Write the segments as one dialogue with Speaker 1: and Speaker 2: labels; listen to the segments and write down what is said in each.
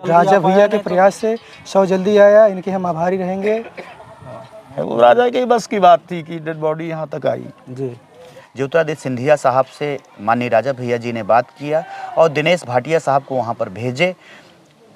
Speaker 1: राजा भैया के प्रयास से 100 जल्दी आया, इनके हम आभारी रहेंगे।
Speaker 2: वो राजा के बस की बात थी कि डेड बॉडी यहाँ तक आई
Speaker 1: जी।
Speaker 3: ज्योतिरादित्य सिंधिया साहब से माननीय राजा भैया जी ने बात किया और दिनेश भाटिया साहब को वहाँ पर भेजे।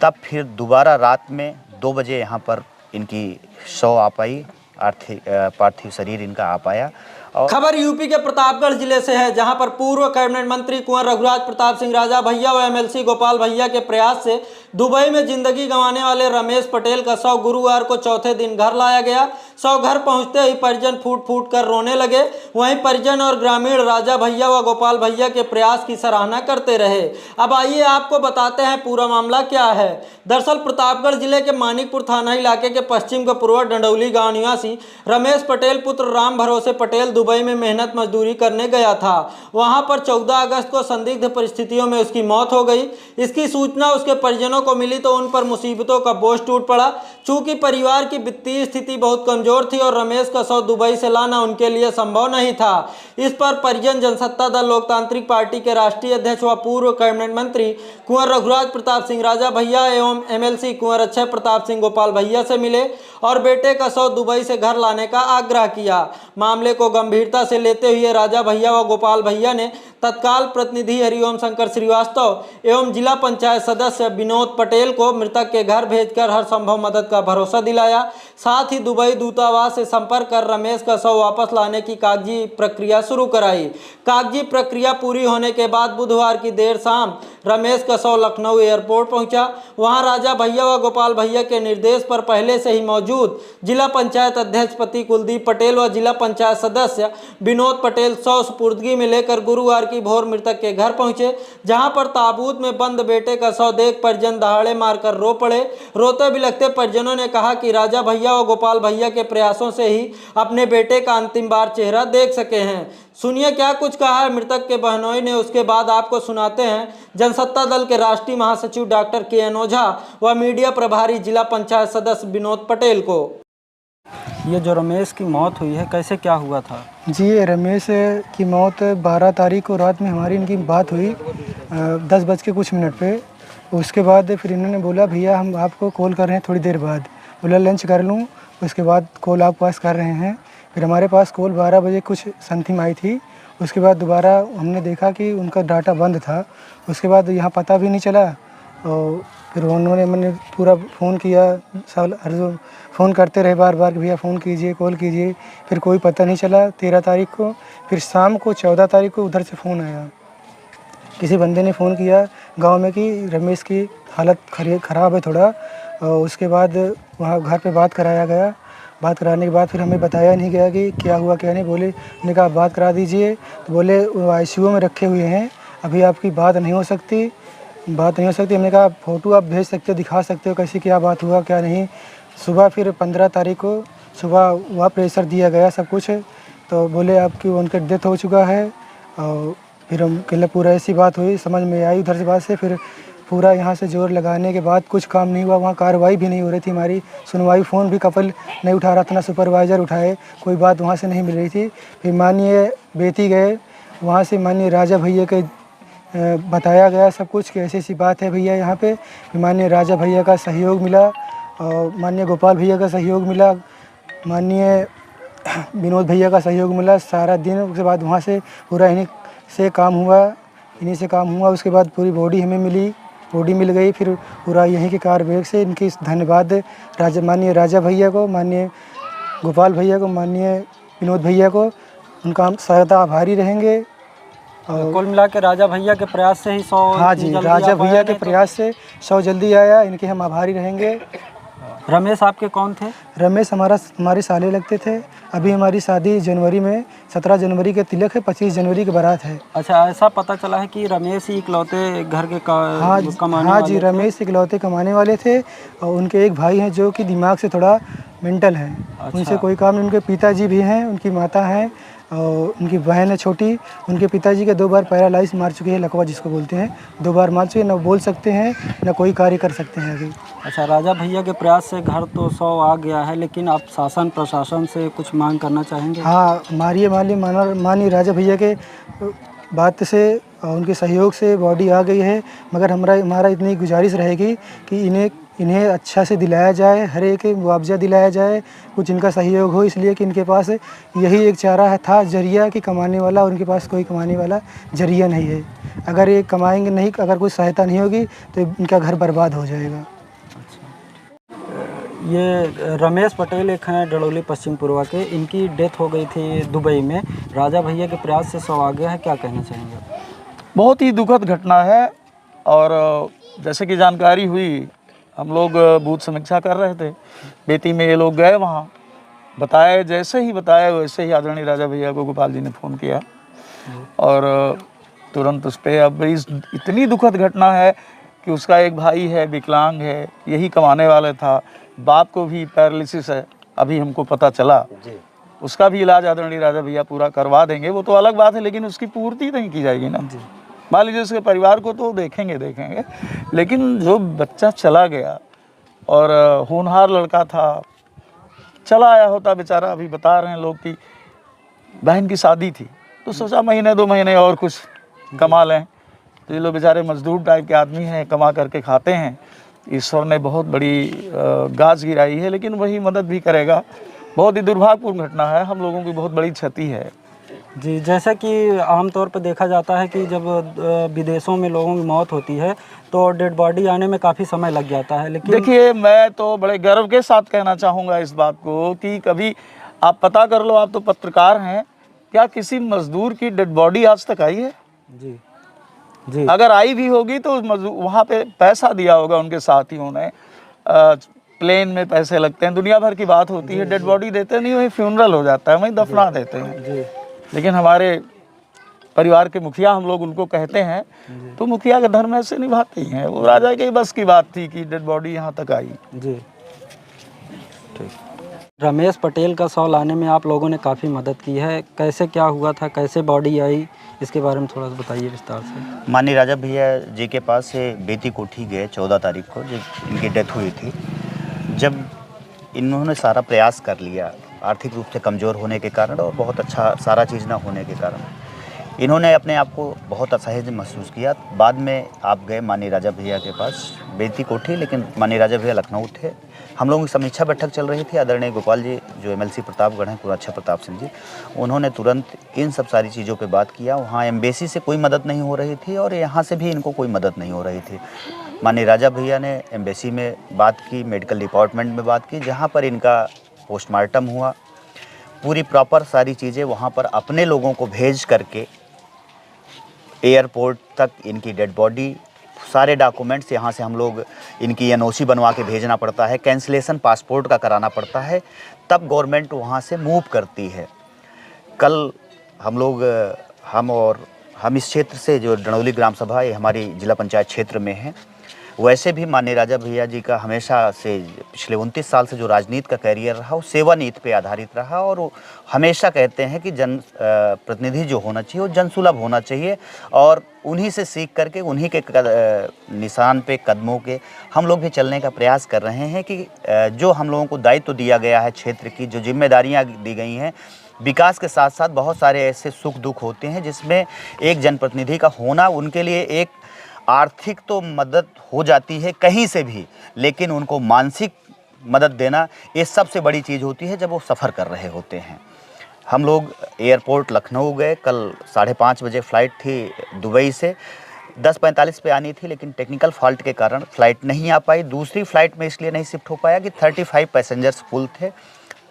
Speaker 3: तब फिर दोबारा रात में 2 बजे यहाँ पर इनकी शव आ पाई, पार्थिव शरीर इनका आ पाया। और
Speaker 4: खबर यूपी के प्रतापगढ़ जिले से है, जहां पर पूर्व कैबिनेट मंत्री कुंवर रघुराज प्रताप सिंह राजा भैया व एमएलसी गोपाल भैया के प्रयास से दुबई में जिंदगी गंवाने वाले रमेश पटेल का शव गुरुवार को चौथे दिन घर लाया गया। शव घर पहुंचते ही परिजन फूट फूट कर रोने लगे। वहीं परिजन और ग्रामीण राजा भैया व गोपाल भैया के प्रयास की सराहना करते रहे। अब आइए आपको बताते हैं पूरा मामला क्या है। दरअसल प्रतापगढ़ जिले के मानिकपुर थाना इलाके के पश्चिम के पूर्व डंडौली गांव निवासी रमेश पटेल पुत्र राम भरोसे पटेल दुबई में मेहनत मजदूरी करने गया था। वहां पर 14 अगस्त को संदिग्ध परिस्थितियों में उसकी मौत हो गई। इसकी सूचना उसके परिजनों को मिली तो उन पर मुसीबतों का बोझ टूट पड़ा। चूंकि परिवार की वित्तीय स्थिति बहुत कमजोर थी और रमेश का शव दुबई से लाना उनके लिए संभव नहीं था। इस पर परिजन जनसत्ता दल लोकतांत्रिक पार्टी के राष्ट्रीय अध्यक्ष व पूर्व कैबिनेट मंत्री कुंवर रघुराज प्रताप सिंह राजा भैया एवं एमएलसी कुंवर अक्षय प्रताप सिंह गोपाल भैया से मिले और बेटे का शव दुबई से घर लाने का आग्रह किया। मामले को गंभीरता से लेते हुए राजा भैया व गोपाल भैया ने तत्काल प्रतिनिधि हरिओम शंकर श्रीवास्तव एवं जिला पंचायत सदस्य विनोद पटेल को मृतक के घर भेजकर हर संभव मदद का भरोसा दिलाया। साथ ही दुबई दूतावास से संपर्क कर रमेश का शव वापस लाने की कागजी प्रक्रिया शुरू कराई। कागजी प्रक्रिया पूरी होने के बाद बुधवार की देर शाम रमेश का शव लखनऊ एयरपोर्ट पहुंचा। वहां राजा भैया व गोपाल भैया के निर्देश पर पहले से ही मौजूद जिला पंचायत अध्यक्ष पति कुलदीप पटेल व जिला पंचायत सदस्य विनोद पटेल शव सुपुर्दगी में लेकर गुरुवार की भोर मृतक के घर पहुंचे, जहां पर ताबूत में बंद बेटे का शव देख परिजन दहाड़े मारकर रो पड़े। रोते बिलखते परिजनों ने कहा कि राजा भैया व गोपाल भैया के प्रयासों से ही अपने बेटे का अंतिम बार चेहरा देख सके हैं। सुनिए क्या कुछ कहा है मृतक के बहनोई ने। उसके बाद आपको सुनाते हैं जनसत्ता दल के राष्ट्रीय महासचिव डॉक्टर के.एन. ओझा व मीडिया प्रभारी जिला पंचायत सदस्य विनोद पटेल को।
Speaker 1: ये जो रमेश की मौत हुई है, कैसे क्या हुआ था?
Speaker 5: जी, रमेश की मौत 12 तारीख को रात में हमारी इनकी बात हुई 10 बज के कुछ मिनट पे। उसके बाद फिर इन्होंने बोला भैया हम आपको कॉल कर रहे हैं थोड़ी देर बाद। बोला लंच कर लूँ, उसके बाद कॉल आप पास कर रहे हैं। फिर हमारे पास कॉल 12 बजे कुछ समथिंग आई थी। उसके बाद दोबारा हमने देखा कि उनका डाटा बंद था। उसके बाद यहाँ पता भी नहीं चला और फिर मैंने पूरा फ़ोन किया, सब फ़ोन करते रहे बार बार कि भैया फ़ोन कीजिए, कॉल कीजिए। फिर कोई पता नहीं चला 13 तारीख को। फिर शाम को 14 तारीख को उधर से फ़ोन आया, किसी बंदे ने फ़ोन किया गांव में कि रमेश की हालत ख़राब है थोड़ा। और उसके बाद वहाँ घर पे बात कराया गया। बात कराने के बाद फिर हमें बताया नहीं गया कि क्या हुआ क्या नहीं। बोले ने कहा बात करा दीजिए, तो बोले वो ICU में रखे हुए हैं, अभी आपकी बात नहीं हो सकती। हमने कहा फ़ोटो आप भेज सकते हो, दिखा सकते हो कैसी क्या बात हुआ क्या नहीं। सुबह फिर 15 तारीख को सुबह वहाँ प्रेशर दिया गया सब कुछ, तो बोले आपकी उनका डेथ हो चुका है। और फिर हम कहले पूरा ऐसी बात हुई, समझ में आई उधर से बात से। फिर पूरा यहाँ से जोर लगाने के बाद कुछ काम नहीं हुआ। वहाँ कार्रवाई भी नहीं हो रही थी हमारी, सुनवाई। फ़ोन भी कपल नहीं उठा रहा था, ना सुपरवाइज़र उठाए, कोई बात वहाँ से नहीं मिल रही थी। फिर माननीय बेटी गए, वहाँ से माननीय राजा भैया के बताया गया सब कुछ कि ऐसी ऐसी बात है भैया यहाँ पे। फिर माननीय राजा भैया का सहयोग मिला और माननीय गोपाल भैया का सहयोग मिला, माननीय विनोद भैया का सहयोग मिला सारा दिन। उसके बाद वहाँ से पूरा इन्हीं से काम हुआ। उसके बाद पूरी बॉडी हमें मिली, बॉडी मिल गई। फिर पूरा यहीं के कारबैग से इनकी धन्यवाद माननीय राजा भैया को, माननीय गोपाल भैया को, माननीय विनोद भैया को, उनका हम सदा आभारी रहेंगे।
Speaker 1: और कुल मिला के राजा भैया के प्रयास से ही 100
Speaker 5: हाँ जी, राजा भैया के प्रयास से 100 जल्दी आया, इनके हम आभारी रहेंगे।
Speaker 1: रमेश आपके कौन थे?
Speaker 5: रमेश हमारे साले लगते थे। अभी हमारी शादी जनवरी में 17 जनवरी के तिलक है, 25 जनवरी की बारात है।
Speaker 1: अच्छा, ऐसा पता चला है कि रमेश ही इकलौते घर के कमाने
Speaker 5: हाँ जी, रमेश इकलौते कमाने वाले थे। और उनके एक भाई हैं जो कि दिमाग से थोड़ा मेंटल है। अच्छा। उनसे कोई काम नहीं। उनके पिताजी भी हैं, उनकी माता हैं और उनकी बहन है छोटी। उनके पिताजी के 2 बार पैरालाइज मार चुके हैं, लकवा जिसको बोलते हैं, 2 बार मार चुके, ना बोल सकते हैं ना कोई कार्य कर सकते हैं अभी।
Speaker 1: अच्छा, राजा भैया के प्रयास से घर तो 100 आ गया है, लेकिन आप शासन प्रशासन से कुछ मांग करना चाहेंगे?
Speaker 5: हाँ, माननीय राजा भैया के बात से उनके सहयोग से बॉडी आ गई है। मगर हमारा इतनी गुजारिश रहेगी कि इन्हें अच्छा से दिलाया जाए, हर एक मुआवजा दिलाया जाए, कुछ इनका सहयोग हो, इसलिए कि इनके पास यही एक चारा था जरिया कि कमाने वाला, उनके पास कोई कमाने वाला जरिया नहीं है। अगर ये कमाएंगे नहीं, अगर कोई सहायता नहीं होगी तो इनका घर बर्बाद हो जाएगा।
Speaker 1: ये रमेश पटेल एक हैं डड़ौली पश्चिम पूर्वा के, इनकी डेथ हो गई थी दुबई में। राजा भैया के प्रयास से शव आ गया है, क्या कहना चाहेंगे?
Speaker 2: बहुत ही दुखद घटना है। और जैसे कि जानकारी हुई, हम लोग बूथ समीक्षा कर रहे थे, बेटी में ये लोग गए वहाँ, बताए जैसे ही बताए वैसे ही आदरणीय राजा भैया को गोपाल जी ने फ़ोन किया और तुरंत उस पर अब इतनी दुखद घटना है कि उसका एक भाई है, विकलांग है, यही कमाने वाला था, बाप को भी पैरालिसिस है, अभी हमको पता चला। उसका भी इलाज आदरणीय राजा भैया पूरा करवा देंगे, वो तो अलग बात है, लेकिन उसकी पूर्ति नहीं की जाएगी ना। मान लीजिए उसके परिवार को तो देखेंगे, लेकिन जो बच्चा चला गया और होनहार लड़का था, चला आया होता बेचारा। अभी बता रहे हैं लोग कि बहन की शादी थी तो सोचा महीने 2 महीने और कुछ कमा लें, तो ये लोग बेचारे मजदूर टाइप के आदमी हैं, कमा करके खाते हैं। ईश्वर ने बहुत बड़ी गाज गिराई है, लेकिन वही मदद भी करेगा। बहुत ही दुर्भाग्यपूर्ण घटना है, हम लोगों की बहुत बड़ी क्षति है।
Speaker 1: जी, जैसा कि आमतौर पर देखा जाता है कि जब विदेशों में लोगों की मौत होती है तो डेड बॉडी आने में काफ़ी समय लग जाता है, लेकिन
Speaker 2: देखिए, मैं तो बड़े गर्व के साथ कहना चाहूँगा इस बात को कि कभी आप पता कर लो, आप तो पत्रकार हैं, क्या किसी मजदूर की डेड बॉडी आज तक आई है?
Speaker 1: जी जी,
Speaker 2: अगर आई भी होगी तो वहाँ पे पैसा दिया होगा उनके साथियों ने। प्लेन में पैसे लगते हैं, दुनिया भर की बात होती है, डेड बॉडी देते नहीं, वही फ्यूनरल हो जाता है, वहीं दफना देते हैं।
Speaker 1: जी,
Speaker 2: लेकिन हमारे परिवार के मुखिया, हम लोग उनको कहते हैं, तो मुखिया का धर्म ऐसे निभाते ही हैं। वो राजा के बस की बात थी कि डेड बॉडी यहाँ तक आई।
Speaker 1: जी, ठीक। रमेश पटेल का शव लाने में आप लोगों ने काफ़ी मदद की है, कैसे क्या हुआ था, कैसे बॉडी आई, इसके बारे में थोड़ा सा बताइए विस्तार से।
Speaker 3: माननीय राजा भैया जी के पास से बेती कोठी गए 14 तारीख को, जब इनकी डेथ हुई थी। जब इन्होंने सारा प्रयास कर लिया, आर्थिक रूप से कमज़ोर होने के कारण और बहुत अच्छा सारा चीज़ ना होने के कारण इन्होंने अपने आप को बहुत असहज महसूस किया। बाद में आप गए माननीय राजा भैया के पास बेती कोठी, लेकिन माननीय राजा भैया लखनऊ थे। हम लोगों की समीक्षा बैठक चल रही थी। आदरणीय गोपाल जी जो एमएलसी प्रतापगढ़ हैं, कुराच्छा प्रताप सिंह जी, उन्होंने तुरंत इन सब सारी चीज़ों पे बात किया। वहाँ एम्बेसी से कोई मदद नहीं हो रही थी और यहाँ से भी इनको कोई मदद नहीं हो रही थी। माननीय राजा भैया ने एम्बेसी में बात की, मेडिकल डिपार्टमेंट में बात की, जहाँ पर इनका पोस्टमार्टम हुआ। पूरी प्रॉपर सारी चीज़ें वहाँ पर अपने लोगों को भेज करके एयरपोर्ट तक इनकी डेड बॉडी, सारे डॉक्यूमेंट्स यहाँ से हम लोग इनकी एनओसी बनवा के भेजना पड़ता है, कैंसिलेशन पासपोर्ट का कराना पड़ता है, तब गवर्नमेंट वहाँ से मूव करती है। कल हम इस क्षेत्र से, जो डड़ौली ग्राम सभा ये हमारी जिला पंचायत क्षेत्र में है, वैसे भी माननीय राजा भैया जी का हमेशा से पिछले 29 साल से जो राजनीति का कैरियर रहा वो सेवा नीति पे आधारित रहा। और वो हमेशा कहते हैं कि जन प्रतिनिधि जो होना चाहिए वो जनसुलभ होना चाहिए, और उन्हीं से सीख करके उन्हीं के निशान पे कदमों के हम लोग भी चलने का प्रयास कर रहे हैं कि जो हम लोगों को दायित्व दिया गया है, क्षेत्र की जो जिम्मेदारियाँ दी गई हैं, विकास के साथ साथ बहुत सारे ऐसे सुख दुख होते हैं जिसमें एक जनप्रतिनिधि का होना उनके लिए एक आर्थिक तो मदद हो जाती है कहीं से भी, लेकिन उनको मानसिक मदद देना ये सबसे बड़ी चीज़ होती है जब वो सफ़र कर रहे होते हैं। हम लोग एयरपोर्ट लखनऊ गए, कल 5:30 बजे फ़्लाइट थी दुबई से, 10:45 पे आनी थी, लेकिन टेक्निकल फॉल्ट के कारण फ़्लाइट नहीं आ पाई। दूसरी फ़्लाइट में इसलिए नहीं शिफ्ट हो पाया कि 35 पैसेंजर्स फुल थे।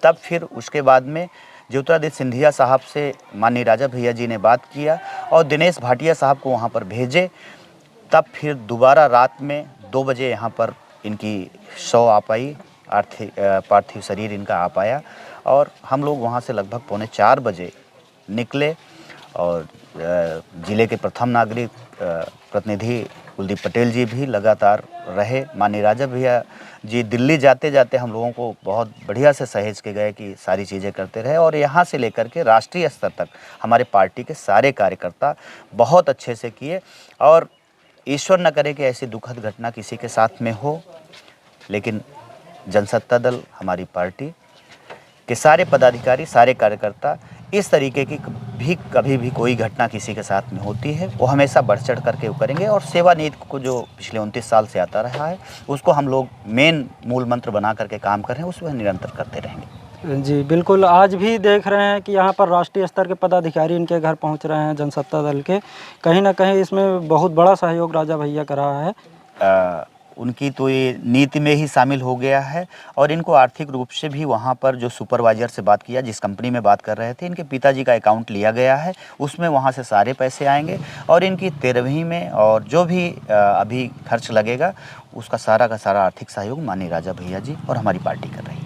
Speaker 3: तब फिर उसके बाद में ज्योतिरादित्य सिंधिया साहब से माननीय राजा भैया जी ने बात किया और दिनेश भाटिया साहब को वहाँ पर भेजे। तब फिर दोबारा रात में 2 बजे यहाँ पर इनकी शव आ पाई, पार्थिव शरीर इनका आ पाया, और हम लोग वहाँ से लगभग 3:45 बजे निकले। और ज़िले के प्रथम नागरिक प्रतिनिधि कुलदीप पटेल जी भी लगातार रहे। माननीय राजा भैया जी दिल्ली जाते जाते हम लोगों को बहुत बढ़िया से सहेज के गए कि सारी चीज़ें करते रहे, और यहाँ से लेकर के राष्ट्रीय स्तर तक हमारे पार्टी के सारे कार्यकर्ता बहुत अच्छे से किए। और ईश्वर न करे कि ऐसी दुखद घटना किसी के साथ में हो, लेकिन जनसत्ता दल हमारी पार्टी के सारे पदाधिकारी, सारे कार्यकर्ता इस तरीके की कभी भी कोई घटना किसी के साथ में होती है वो हमेशा बढ़ चढ़ करके वो करेंगे, और सेवा नीति को जो पिछले 29 साल से आता रहा है उसको हम लोग मेन मूल मंत्र बना करके काम कर रहे हैं, उसमें निरंतर करते रहेंगे।
Speaker 1: जी बिल्कुल, आज भी देख रहे हैं कि यहाँ पर राष्ट्रीय स्तर के पदाधिकारी इनके घर पहुँच रहे हैं जनसत्ता दल के, कहीं ना कहीं इसमें बहुत बड़ा सहयोग राजा भैया का रहा है।
Speaker 3: उनकी तो ये नीति में ही शामिल हो गया है, और इनको आर्थिक रूप से भी वहाँ पर जो सुपरवाइजर से बात किया, जिस कंपनी में बात कर रहे थे, इनके पिताजी का अकाउंट लिया गया है, उसमें वहाँ से सारे पैसे आएंगे, और इनकी 13वीं में और जो भी अभी खर्च लगेगा उसका सारा का सारा आर्थिक सहयोग माननीय राजा भैया जी और हमारी पार्टी कर रही है।